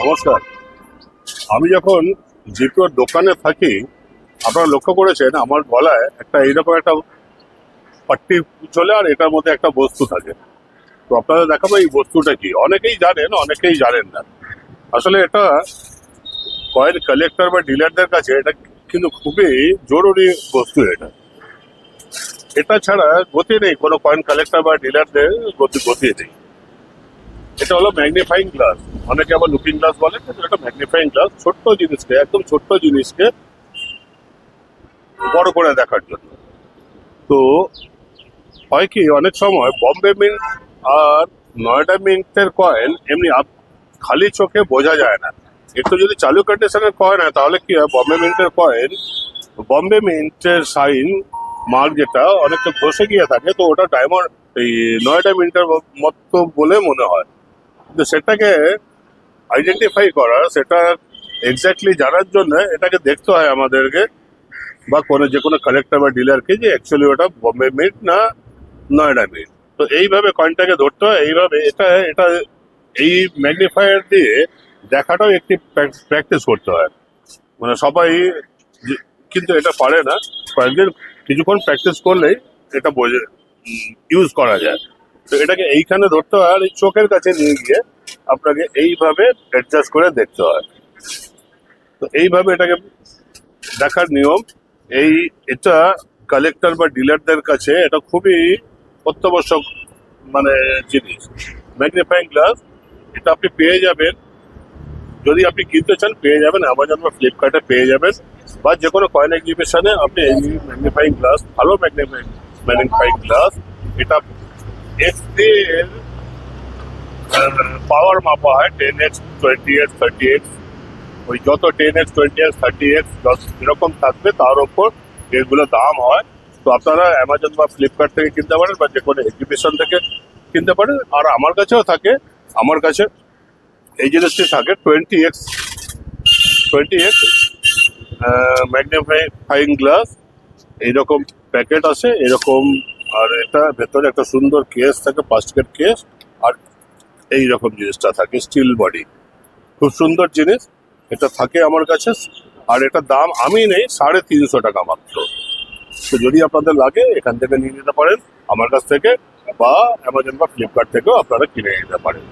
নমস্কার। আমি যখন জিপিওর দোকানে থাকি, আপনারা লক্ষ্য করেছেন আমার গলায় একটা এইরকম একটা পাট্টি চলে, আর এটার মধ্যে একটা বস্তু থাকে। তো আপনাদের দেখাবো এই বস্তুটা কি। অনেকেই জানেন, অনেকেই জানেন না। আসলে এটা কয়েন কালেক্টর বা ডিলারদের কাছে এটা কিন্তু খুবই জরুরি বস্তু। এটা ছাড়া গতি নেই, কোনো কয়েন কালেক্টর বা ডিলারদের গতি নেই। এটা হলো ম্যাগনিফাইং গ্লাস, অনেকে আবার লুকিং গ্লাস বলে, কিন্তু এটা ম্যাগনিফাইং গ্লাস। ছোট্ট জিনিসকে, একদম ছোট্ট জিনিসকে বড় করে দেখার জন্য। তো হয় কি, অনেক সময় বম্বে মিন্ট আর নয়ডা মিন্টের কয়েন এমনি খালি চোখে বোঝা যায় না। একটু যদি চালু কন্ডিশনের কয়েন হয় তাহলে কি হয়, বম্বে মিন্টের কয়েন, বম্বে মিন্টের সাইন মার্ক যেটা অনেকটা বসে গিয়ে থাকে, তো ওটা ডায়মন্ড এই নয়ডা মিন্টের মতো বলে মনে হয়। কিন্তু সেটাকে আইডেন্টিফাই করা, সেটা এক্স্যাক্টলি জানার জন্য এটাকে দেখতে হয় আমাদেরকে, বা কোনো যে কোনো কালেক্টর বা ডিলারকে, যে অ্যাকচুয়ালি ওটা বম্বে মিন্ট না নয়ডা মিন্ট। তো এইভাবে কয়েনটাকে ধরতে হয়, এইভাবে এটা এটা এই ম্যাগনিফায়ার দিয়ে দেখাটাও একটি প্র্যাকটিস করতে হয়। মানে সবাই কিন্তু এটা পারে না। কয়েকদিন কিছুক্ষণ প্র্যাকটিস করলেই এটা ইউজ করা যায়। তো এটাকে এইখানে ধরতে হয়, আর এই চোখের কাছে নিয়ে গিয়ে আপনাকে এইভাবে অ্যাডজাস্ট করে দেখতে হয়। তো এইভাবে এটাকে দেখার নিয়ম। এটা কালেক্টর বা ডিলারদের কাছে এটা খুবই অত্যাবশ্যক মানে জিনিস। ম্যাগনিফাইং গ্লাস এটা আপনি পেয়ে যাবেন, যদি আপনি কিনতে চান পেয়ে যাবেন অ্যামাজন বা ফ্লিপকার্টে পেয়ে যাবেন, বা যে কোনো কয়েন এক্সিবিশনে আপনি এই ম্যাগনিফাইং গ্লাস, ভালো ম্যাগনিফাইং গ্লাস, এটা এক্স এর পাওয়ার মাপা হয় 10x 20x 30x। ওই যত 10x 20x 30x যেরকম থাকবে তার উপর এগুলো দাম হয়। তো আপনারা অ্যামাজন বা ফ্লিপকার্ট থেকে কিনতে পারেন, বা যে কোনো এক্সিবিশন থেকে কিনতে পারেন। আর আমার কাছেও থাকে, আমার কাছে এই জিনিসটি থাকে 20x ম্যাগনিফাইং গ্লাস। এইরকম প্যাকেট আছে এরকম, আর এটা ভেতরে একটা সুন্দর কেস থাকে, প্লাস্টিকের কেস, আর এইরকম জিনিসটা থাকে স্টিল বডি, খুব সুন্দর জিনিস। এটা থাকে আমার কাছে, আর এটার দাম আমি নেই 350 টাকা মাত্র। তো যদি আপনাদের লাগে এখান থেকে নিয়ে নিতে পারেন আমার কাছ থেকে, বা অ্যামাজন বা ফ্লিপকার্ট থেকেও আপনারা কিনে নিতে পারেন।